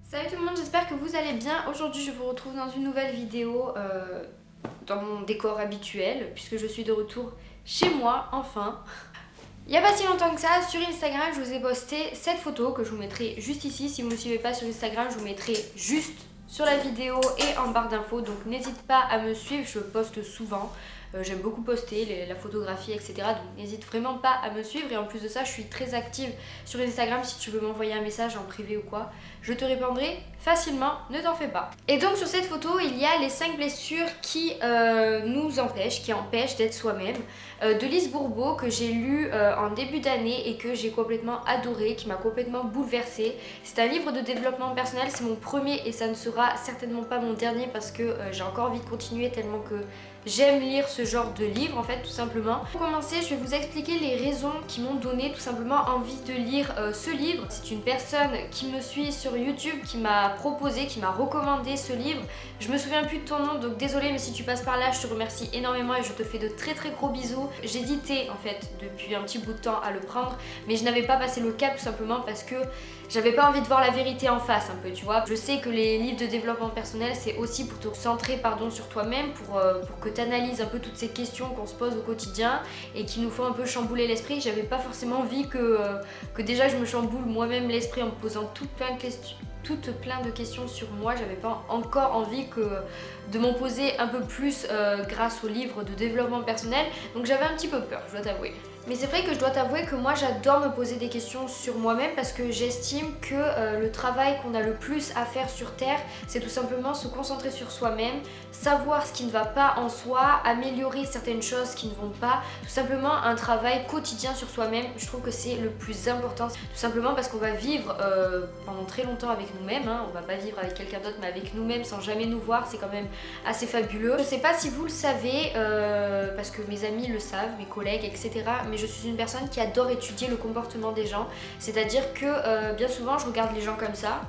Salut tout le monde, j'espère que vous allez bien. Aujourd'hui je vous retrouve dans une nouvelle vidéo dans mon décor habituel puisque je suis de retour chez moi, enfin. Il n'y a pas si longtemps que ça, sur Instagram je vous ai posté cette photo que je vous mettrai juste ici. Si vous ne me suivez pas sur Instagram, je vous mettrai juste sur la vidéo et en barre d'infos. Donc n'hésite pas à me suivre, je poste souvent. J'aime beaucoup poster la photographie, etc. Donc n'hésite vraiment pas à me suivre. Et en plus de ça, je suis très active sur Instagram. Si tu veux m'envoyer un message en privé ou quoi, je te répondrai facilement, ne t'en fais pas. Et donc sur cette photo, il y a les 5 blessures qui nous empêchent, qui empêchent d'être soi-même. De Lise Bourbeau, que j'ai lu en début d'année et que j'ai complètement adoré, qui m'a complètement bouleversée. C'est un livre de développement personnel, c'est mon premier et ça ne sera certainement pas mon dernier parce que j'ai encore envie de continuer tellement que j'aime lire ce genre de livre en fait, tout simplement. Pour commencer, je vais vous expliquer les raisons qui m'ont donné tout simplement envie de lire ce livre. C'est une personne qui me suit sur YouTube qui m'a proposé, qui m'a recommandé ce livre. Je me souviens plus de ton nom, donc désolée, mais si tu passes par là, je te remercie énormément et je te fais de très très gros bisous. J'hésitais en fait depuis un petit bout de temps à le prendre, mais je n'avais pas passé le cap tout simplement parce que j'avais pas envie de voir la vérité en face un peu, tu vois. Je sais que les livres de développement personnel, c'est aussi pour te centrer sur toi-même, pour que tu analyses un peu toutes ces questions qu'on se pose au quotidien et qui nous font un peu chambouler l'esprit. J'avais pas forcément envie que déjà je me chamboule moi-même l'esprit en me posant toutes plein de questions sur moi. J'avais pas encore envie de m'en poser un peu plus grâce aux livres de développement personnel. Donc j'avais un petit peu peur, je dois t'avouer. Mais c'est vrai que je dois t'avouer que moi j'adore me poser des questions sur moi-même parce que j'estime que le travail qu'on a le plus à faire sur Terre, c'est tout simplement se concentrer sur soi-même, savoir ce qui ne va pas en soi, améliorer certaines choses qui ne vont pas, tout simplement un travail quotidien sur soi-même. Je trouve que c'est le plus important, tout simplement parce qu'on va vivre pendant très longtemps avec nous-mêmes, hein. On va pas vivre avec quelqu'un d'autre mais avec nous-mêmes sans jamais nous voir, c'est quand même assez fabuleux. Je sais pas si vous le savez, parce que mes amis le savent, mes collègues, etc. Mais je suis une personne qui adore étudier le comportement des gens. C'est-à-dire que bien souvent je regarde les gens comme ça,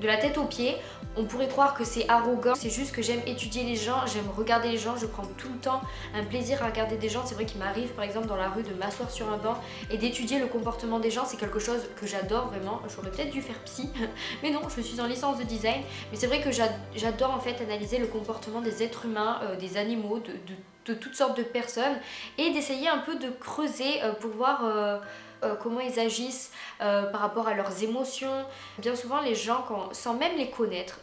de la tête aux pieds. On pourrait croire que c'est arrogant, c'est juste que j'aime étudier les gens, j'aime regarder les gens, je prends tout le temps un plaisir à regarder des gens. C'est vrai qu'il m'arrive par exemple dans la rue de m'asseoir sur un banc et d'étudier le comportement des gens, c'est quelque chose que j'adore vraiment. J'aurais peut-être dû faire psy, mais non, je suis en licence de design. Mais c'est vrai que j'adore en fait analyser le comportement des êtres humains, des animaux, de toutes sortes de personnes et d'essayer un peu de creuser pour voir comment ils agissent par rapport à leurs émotions. Bien souvent les gens, sans même les connaître,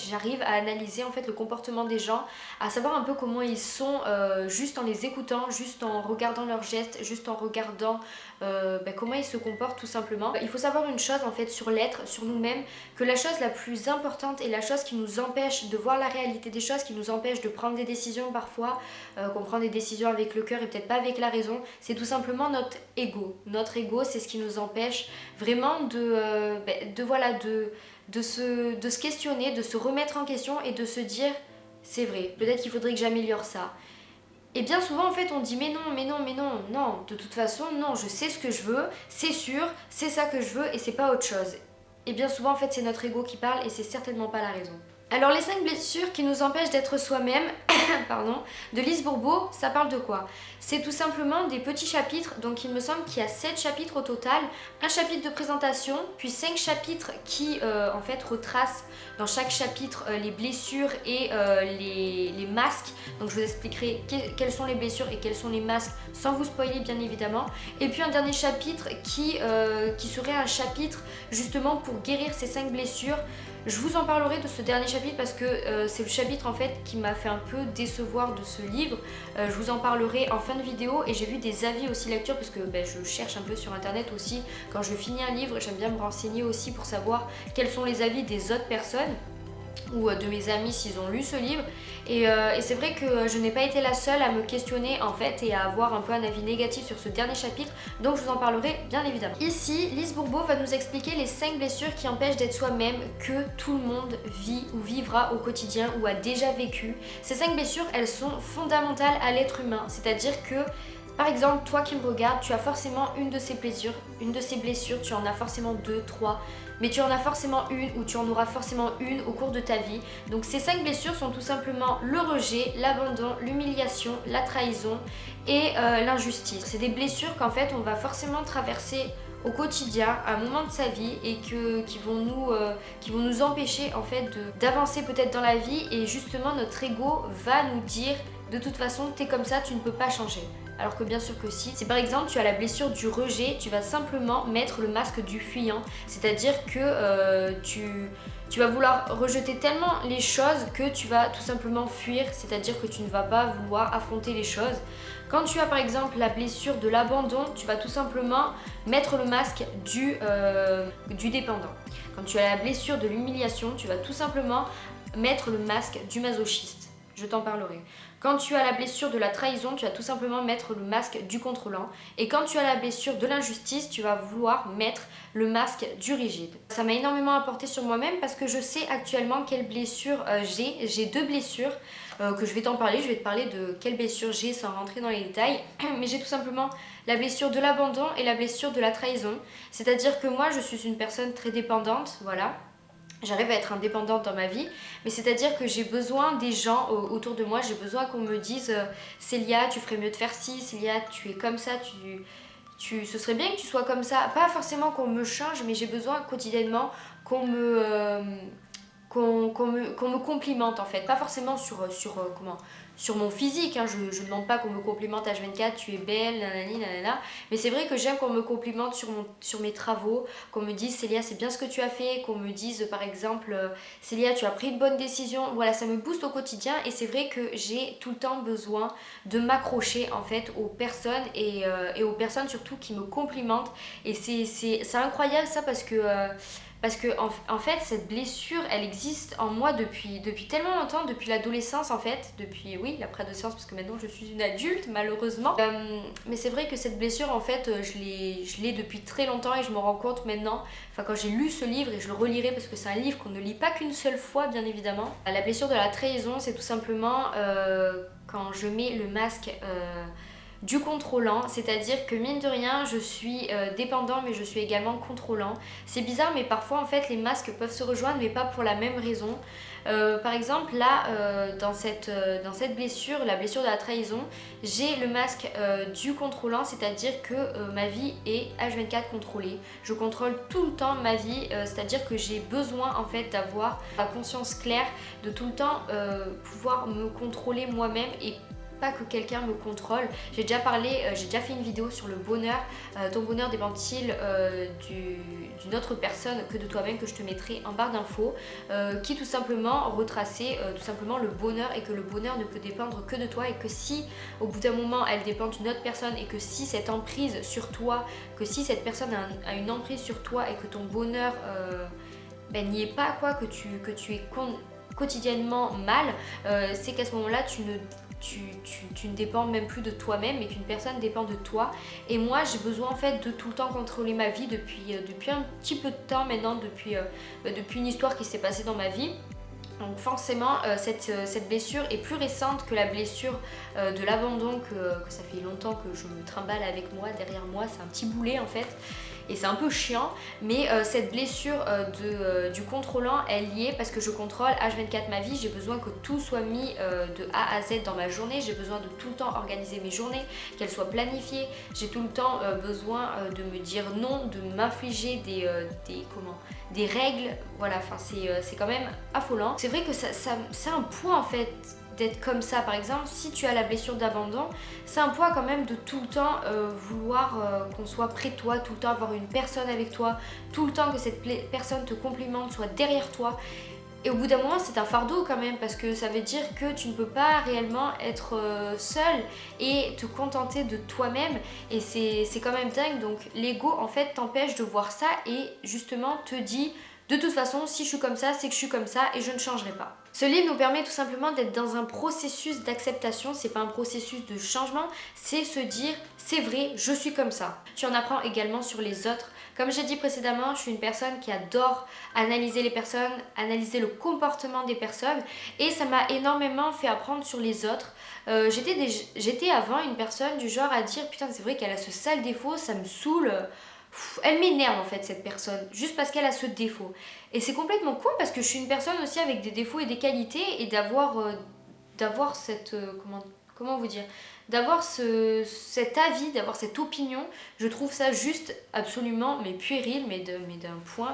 j'arrive à analyser en fait le comportement des gens, à savoir un peu comment ils sont juste en les écoutant, juste en regardant leurs gestes, juste en regardant comment ils se comportent tout simplement. Il faut savoir une chose en fait sur l'être, sur nous-mêmes, que la chose la plus importante et la chose qui nous empêche de voir la réalité des choses, qui nous empêche de prendre des décisions parfois, qu'on prend des décisions avec le cœur et peut-être pas avec la raison, c'est tout simplement notre ego. Notre ego, c'est ce qui nous empêche vraiment de se questionner, de se remettre en question et de se dire c'est vrai, peut-être qu'il faudrait que j'améliore ça. Et bien souvent en fait on dit mais non, de toute façon non, je sais ce que je veux, c'est sûr, c'est ça que je veux et c'est pas autre chose. Et bien souvent en fait c'est notre ego qui parle et c'est certainement pas la raison. Alors les 5 blessures qui nous empêchent d'être soi-même, pardon, de Lise Bourbeau, ça parle de quoi? C'est tout simplement des petits chapitres, donc il me semble qu'il y a 7 chapitres au total, un chapitre de présentation, puis 5 chapitres qui en fait retracent dans chaque chapitre les blessures et les masques. Donc je vous expliquerai quelles sont les blessures et quels sont les masques sans vous spoiler bien évidemment. Et puis un dernier chapitre qui serait un chapitre justement pour guérir ces 5 blessures. Je vous en parlerai de ce dernier chapitre parce que c'est le chapitre en fait qui m'a fait un peu décevoir de ce livre. Je vous en parlerai en fin de vidéo et j'ai vu des avis aussi lecture parce que je cherche un peu sur internet aussi. Quand je finis un livre, j'aime bien me renseigner aussi pour savoir quels sont les avis des autres personnes ou de mes amis s'ils ont lu ce livre et c'est vrai que je n'ai pas été la seule à me questionner en fait et à avoir un peu un avis négatif sur ce dernier chapitre, donc je vous en parlerai bien évidemment. Ici, Lise Bourbeau va nous expliquer les 5 blessures qui empêchent d'être soi-même, que tout le monde vit ou vivra au quotidien ou a déjà vécu. Ces 5 blessures, elles sont fondamentales à l'être humain, c'est-à-dire que par exemple, toi qui me regardes, tu as forcément une de ces blessures, tu en as forcément 2, 3, mais tu en as forcément une ou tu en auras forcément une au cours de ta vie. Donc ces 5 blessures sont tout simplement le rejet, l'abandon, l'humiliation, la trahison et l'injustice. C'est des blessures qu'en fait on va forcément traverser au quotidien, à un moment de sa vie et qui vont nous empêcher en fait d'avancer peut-être dans la vie, et justement notre ego va nous dire de toute façon t'es comme ça, tu ne peux pas changer. Alors que bien sûr que si. Si par exemple tu as la blessure du rejet, tu vas simplement mettre le masque du fuyant. C'est-à-dire que tu vas vouloir rejeter tellement les choses que tu vas tout simplement fuir. C'est-à-dire que tu ne vas pas vouloir affronter les choses. Quand tu as par exemple la blessure de l'abandon, tu vas tout simplement mettre le masque du dépendant. Quand tu as la blessure de l'humiliation, tu vas tout simplement mettre le masque du masochiste. Je t'en parlerai. Quand tu as la blessure de la trahison, tu vas tout simplement mettre le masque du contrôlant. Et quand tu as la blessure de l'injustice, tu vas vouloir mettre le masque du rigide. Ça m'a énormément apporté sur moi-même parce que je sais actuellement quelle blessure j'ai. J'ai 2 blessures que je vais t'en parler. Je vais te parler de quelle blessure j'ai sans rentrer dans les détails. Mais j'ai tout simplement la blessure de l'abandon et la blessure de la trahison. C'est-à-dire que moi, je suis une personne très dépendante, voilà. J'arrive à être indépendante dans ma vie, mais c'est-à-dire que j'ai besoin des gens autour de moi, j'ai besoin qu'on me dise Célia, tu ferais mieux de faire ci, Célia, tu es comme ça, ce serait bien que tu sois comme ça. Pas forcément qu'on me change, mais j'ai besoin quotidiennement qu'on me complimente en fait. Pas forcément sur mon physique, hein. Je ne demande pas qu'on me complimente H24, tu es belle, nanani, nanana. Mais c'est vrai que j'aime qu'on me complimente sur mes travaux, qu'on me dise Célia, c'est bien ce que tu as fait, qu'on me dise par exemple Célia, tu as pris une bonne décision. Voilà, ça me booste au quotidien et c'est vrai que j'ai tout le temps besoin de m'accrocher en fait aux personnes et aux personnes surtout qui me complimentent. Et c'est incroyable ça parce que en fait cette blessure elle existe en moi depuis tellement longtemps, depuis l'adolescence en fait, depuis oui la préadolescence parce que maintenant je suis une adulte malheureusement, mais c'est vrai que cette blessure en fait je l'ai depuis très longtemps et je me rends compte maintenant, enfin quand j'ai lu ce livre, et je le relirai parce que c'est un livre qu'on ne lit pas qu'une seule fois bien évidemment. La blessure de la trahison c'est tout simplement quand je mets le masque du contrôlant, c'est-à-dire que mine de rien je suis dépendant mais je suis également contrôlant. C'est bizarre mais parfois en fait les masques peuvent se rejoindre mais pas pour la même raison. Par exemple là dans cette blessure, la blessure de la trahison, j'ai le masque du contrôlant, c'est-à-dire que ma vie est H24 contrôlée. Je contrôle tout le temps ma vie, c'est-à-dire que j'ai besoin en fait d'avoir la conscience claire, de tout le temps pouvoir me contrôler moi-même et pas que quelqu'un me contrôle. J'ai déjà fait une vidéo sur le bonheur. Ton bonheur dépend-il d'une autre personne que de toi-même, que je te mettrai en barre d'infos, qui tout simplement retraçait tout simplement le bonheur, et que le bonheur ne peut dépendre que de toi, et que si au bout d'un moment elle dépend d'une autre personne, et que si cette emprise sur toi, que si cette personne a une emprise sur toi et que ton bonheur n'y est pas, quoi, que tu es quotidiennement mal, c'est qu'à ce moment-là tu ne dépends même plus de toi-même mais qu'une personne dépend de toi. Et moi j'ai besoin en fait de tout le temps contrôler ma vie depuis un petit peu de temps maintenant, depuis une histoire qui s'est passée dans ma vie. Donc forcément cette blessure est plus récente que la blessure de l'abandon que ça fait longtemps que je me trimballe avec moi, derrière moi, c'est un petit boulet en fait. Et c'est un peu chiant, mais cette blessure du contrôlant elle y est parce que je contrôle H24 ma vie. J'ai besoin que tout soit mis de A à Z dans ma journée. J'ai besoin de tout le temps organiser mes journées, qu'elles soient planifiées. J'ai tout le temps besoin de me dire non, de m'infliger des règles. Voilà, enfin c'est quand même affolant. C'est vrai que c'est un poids en fait d'être comme ça. Par exemple, si tu as la blessure d'abandon, c'est un poids quand même de tout le temps vouloir qu'on soit près de toi, tout le temps avoir une personne avec toi, tout le temps que cette personne te complimente, soit derrière toi. Et au bout d'un moment c'est un fardeau quand même, parce que ça veut dire que tu ne peux pas réellement être seule et te contenter de toi-même, et c'est quand même dingue. Donc l'ego en fait t'empêche de voir ça et justement te dit de toute façon si je suis comme ça c'est que je suis comme ça et je ne changerai pas. Ce livre nous permet tout simplement d'être dans un processus d'acceptation, c'est pas un processus de changement, c'est se dire c'est vrai, je suis comme ça. Tu en apprends également sur les autres. Comme j'ai dit précédemment, je suis une personne qui adore analyser les personnes, analyser le comportement des personnes, et ça m'a énormément fait apprendre sur les autres. J'étais avant une personne du genre à dire putain c'est vrai qu'elle a ce sale défaut, ça me saoule. Elle m'énerve en fait cette personne, juste parce qu'elle a ce défaut. Et c'est complètement con parce que je suis une personne aussi avec des défauts et des qualités, et d'avoir cette... comment vous dire, d'avoir cet avis, d'avoir cette opinion. Je trouve ça juste absolument mais puéril, mais d'un point,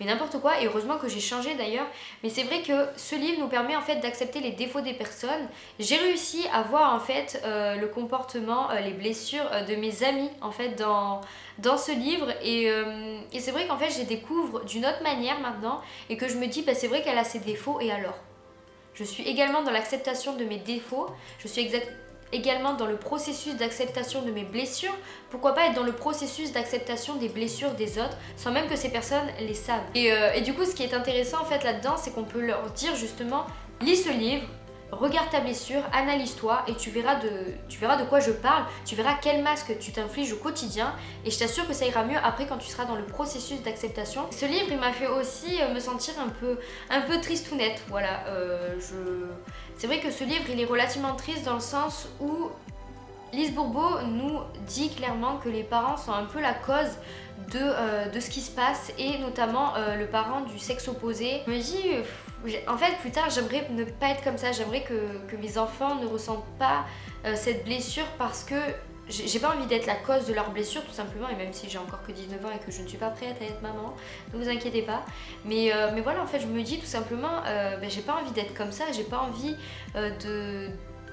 mais n'importe quoi. Et heureusement que j'ai changé d'ailleurs. Mais c'est vrai que ce livre nous permet en fait d'accepter les défauts des personnes. J'ai réussi à voir en fait le comportement, les blessures de mes amis en fait dans ce livre. Et c'est vrai qu'en fait je les découvre d'une autre manière maintenant et que je me dis bah, c'est vrai qu'elle a ses défauts et alors. Je suis également dans l'acceptation de mes défauts. Je suis également dans le processus d'acceptation de mes blessures. Pourquoi pas être dans le processus d'acceptation des blessures des autres sans même que ces personnes les savent. Et du coup ce qui est intéressant en fait là-dedans, c'est qu'on peut leur dire justement lis ce livre, regarde ta blessure, analyse-toi et tu verras de quoi je parle, tu verras quel masque tu t'infliges au quotidien et je t'assure que ça ira mieux après quand tu seras dans le processus d'acceptation. Ce livre il m'a fait aussi me sentir un peu tristounette, voilà. C'est vrai que ce livre il est relativement triste dans le sens où Lise Bourbeau nous dit clairement que les parents sont un peu la cause de ce qui se passe et notamment le parent du sexe opposé. Je me dis, en fait plus tard j'aimerais ne pas être comme ça, j'aimerais que mes enfants ne ressentent pas cette blessure parce que j'ai pas envie d'être la cause de leur blessure tout simplement, et même si j'ai encore que 19 ans et que je ne suis pas prête à être maman, ne vous inquiétez pas. Mais voilà en fait je me dis tout simplement, j'ai pas envie d'être comme ça, j'ai pas envie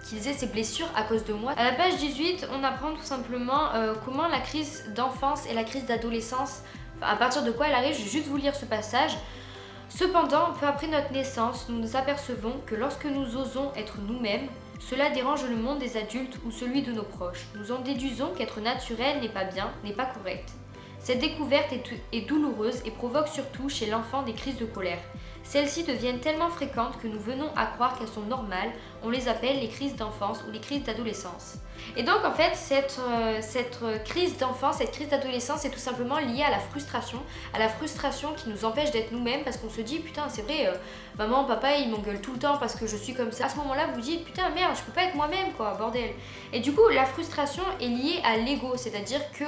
qu'ils aient ces blessures à cause de moi. À la page 18, on apprend tout simplement comment la crise d'enfance et la crise d'adolescence, à partir de quoi elle arrive. Je vais juste vous lire ce passage. Cependant, peu après notre naissance, nous nous apercevons que lorsque nous osons être nous-mêmes, cela dérange le monde des adultes ou celui de nos proches. Nous en déduisons qu'être naturel n'est pas bien, n'est pas correct. Cette découverte est douloureuse et provoque surtout chez l'enfant des crises de colère. Celles-ci deviennent tellement fréquentes que nous venons à croire qu'elles sont normales, on les appelle les crises d'enfance ou les crises d'adolescence. Et donc en fait cette crise d'enfance, cette crise d'adolescence est tout simplement liée à la frustration qui nous empêche d'être nous-mêmes parce qu'on se dit putain c'est vrai, maman, papa ils m'engueulent tout le temps parce que je suis comme ça. À ce moment-là vous dites putain merde je peux pas être moi-même quoi, bordel. Et du coup la frustration est liée à l'ego, c'est-à-dire que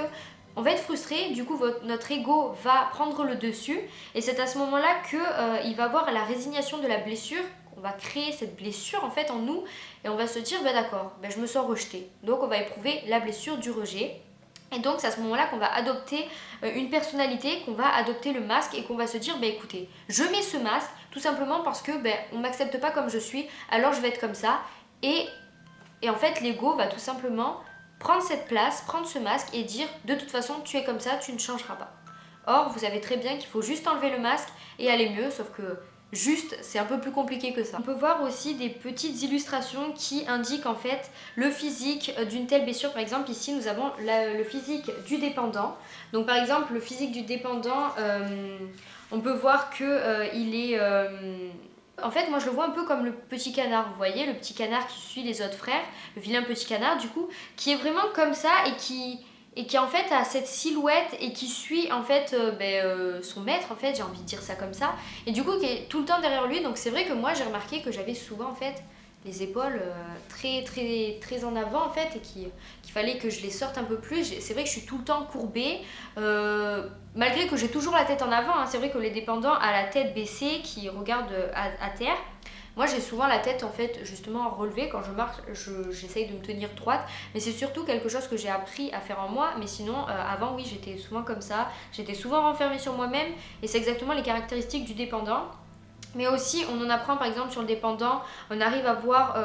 on va être frustré, du coup notre ego va prendre le dessus et c'est à ce moment-là qu'il va avoir la résignation de la blessure. On va créer cette blessure en fait en nous et on va se dire bah d'accord, bah, je me sens rejetée. Donc on va éprouver la blessure du rejet. Et donc c'est à ce moment-là qu'on va adopter une personnalité, qu'on va adopter le masque et qu'on va se dire bah écoutez, je mets ce masque tout simplement parce que bah, on m'accepte pas comme je suis, alors je vais être comme ça. Et en fait l'ego va tout simplement prendre cette place, prendre ce masque et dire de toute façon tu es comme ça, tu ne changeras pas. Or vous savez très bien qu'il faut juste enlever le masque et aller mieux, sauf que juste c'est un peu plus compliqué que ça. On peut voir aussi des petites illustrations qui indiquent en fait le physique d'une telle blessure. Par exemple ici nous avons le physique du dépendant. Donc par exemple le physique du dépendant, on peut voir que il est... En fait, moi je le vois un peu comme le petit canard, vous voyez, le petit canard qui suit les autres frères, le vilain petit canard du coup, qui est vraiment comme ça et qui en fait a cette silhouette et qui suit en fait son maître en fait, j'ai envie de dire ça comme ça, et du coup qui est tout le temps derrière lui. Donc c'est vrai que moi j'ai remarqué que j'avais souvent en fait les épaules très en avant en fait et qu'il fallait que je les sorte un peu plus. C'est vrai que je suis tout le temps courbée, malgré que j'ai toujours la tête en avant, hein. C'est vrai que les dépendants à la tête baissée qui regardent à terre, moi j'ai souvent la tête en fait justement relevée quand je marche, j'essaye de me tenir droite, mais c'est surtout quelque chose que j'ai appris à faire en moi. Mais sinon avant oui j'étais souvent comme ça, j'étais souvent renfermée sur moi-même et c'est exactement les caractéristiques du dépendant. Mais aussi, on en apprend par exemple sur le dépendant, on arrive à voir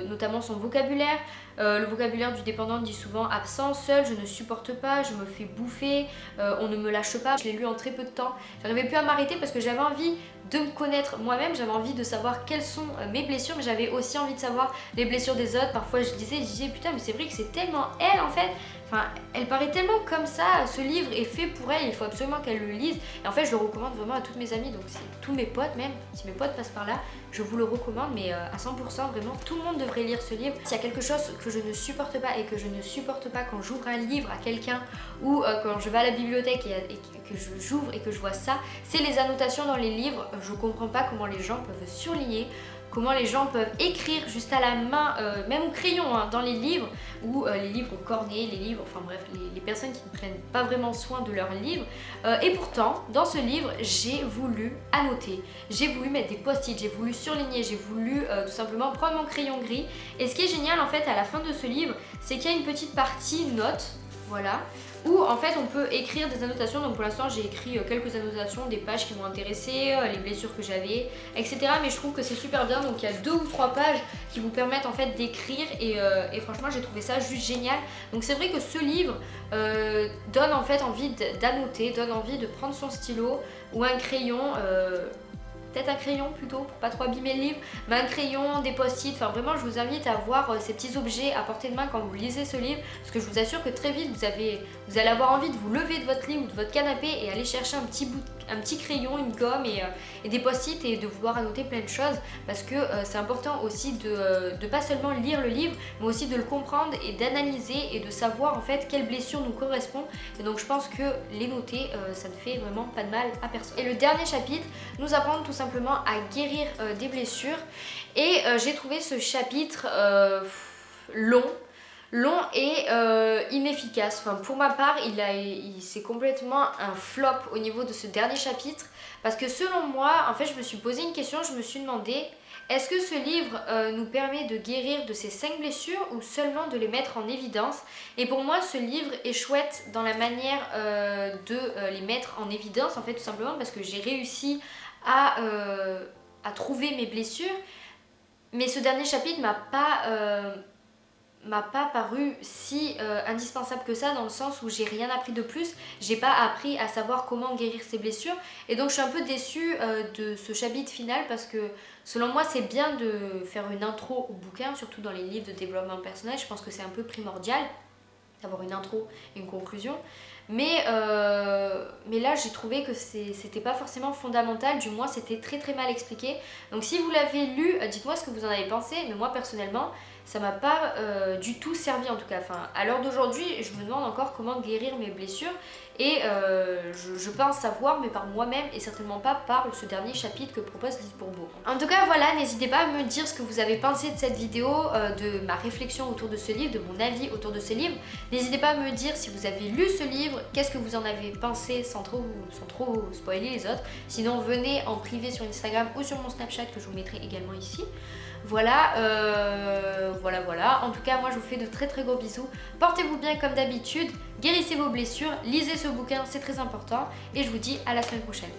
notamment son vocabulaire. Le vocabulaire du dépendant dit souvent absent, seul, je ne supporte pas, je me fais bouffer, on ne me lâche pas. Je l'ai lu en très peu de temps. J'arrivais plus à m'arrêter parce que j'avais envie de me connaître moi-même, j'avais envie de savoir quelles sont mes blessures, mais j'avais aussi envie de savoir les blessures des autres. Parfois je disais putain mais c'est vrai que c'est tellement elle en fait. Enfin, elle paraît tellement comme ça, ce livre est fait pour elle, il faut absolument qu'elle le lise. Et en fait, je le recommande vraiment à toutes mes amies, donc c'est tous mes potes même, si mes potes passent par là, je vous le recommande, mais à 100%, vraiment, tout le monde devrait lire ce livre. S'il y a quelque chose que je ne supporte pas et que je ne supporte pas quand j'ouvre un livre à quelqu'un ou quand je vais à la bibliothèque et que j'ouvre et que je vois ça, c'est les annotations dans les livres. Je comprends pas comment les gens peuvent surligner comment les gens peuvent écrire juste à la main, même au crayon, hein, dans les livres, ou les livres au cornet, les livres, enfin bref, les personnes qui ne prennent pas vraiment soin de leurs livres. Et pourtant, dans ce livre, j'ai voulu annoter, j'ai voulu mettre des post-it, j'ai voulu surligner, j'ai voulu tout simplement prendre mon crayon gris. Et ce qui est génial en fait à la fin de ce livre, c'est qu'il y a une petite partie notes, voilà, où en fait on peut écrire des annotations. Donc pour l'instant j'ai écrit quelques annotations, des pages qui m'ont intéressé, les blessures que j'avais, etc. Mais je trouve que c'est super bien, donc il y a 2 ou 3 pages qui vous permettent en fait d'écrire et franchement j'ai trouvé ça juste génial. Donc c'est vrai que ce livre donne en fait envie d'annoter, donne envie de prendre son stylo ou un crayon, peut-être un crayon plutôt pour pas trop abîmer le livre, mais un crayon, des post-it, enfin vraiment je vous invite à voir ces petits objets à portée de main quand vous lisez ce livre, parce que je vous assure que très vite vous allez avoir envie de vous lever de votre lit ou de votre canapé et aller chercher un petit crayon, une gomme et des post-it et de vouloir annoter plein de choses, parce que c'est important aussi de pas seulement lire le livre, mais aussi de le comprendre et d'analyser et de savoir en fait quelles blessures nous correspondent. Et donc je pense que les noter, ça ne fait vraiment pas de mal à personne. Et le dernier chapitre nous apprend tout simplement à guérir des blessures, et j'ai trouvé ce chapitre long et inefficace. Enfin, pour ma part, c'est complètement un flop au niveau de ce dernier chapitre, parce que selon moi, en fait, je me suis posé une question, je me suis demandé, est-ce que ce livre nous permet de guérir de ces 5 blessures ou seulement de les mettre en évidence? Et pour moi, ce livre est chouette dans la manière de les mettre en évidence, en fait, tout simplement parce que j'ai réussi à trouver mes blessures, mais ce dernier chapitre m'a pas paru si indispensable que ça, dans le sens où j'ai rien appris de plus, j'ai pas appris à savoir comment guérir ces blessures, et donc je suis un peu déçue de ce chapitre final, parce que selon moi c'est bien de faire une intro au bouquin, surtout dans les livres de développement personnel, je pense que c'est un peu primordial d'avoir une intro et une conclusion, mais là j'ai trouvé que c'était pas forcément fondamental, du moins c'était très mal expliqué. Donc si vous l'avez lu, dites-moi ce que vous en avez pensé, mais moi personnellement ça m'a pas du tout servi, en tout cas. Enfin, à l'heure d'aujourd'hui, je me demande encore comment guérir mes blessures, et je pense savoir, mais par moi-même et certainement pas par ce dernier chapitre que propose Lise Bourbeau. En tout cas, voilà, n'hésitez pas à me dire ce que vous avez pensé de cette vidéo, de ma réflexion autour de ce livre, de mon avis autour de ce livre. N'hésitez pas à me dire si vous avez lu ce livre, qu'est-ce que vous en avez pensé sans trop spoiler les autres. Sinon, venez en privé sur Instagram ou sur mon Snapchat que je vous mettrai également ici. Voilà, voilà. En tout cas, moi je vous fais de très gros bisous. Portez-vous bien comme d'habitude, guérissez vos blessures, lisez ce bouquin, c'est très important. Et je vous dis à la semaine prochaine.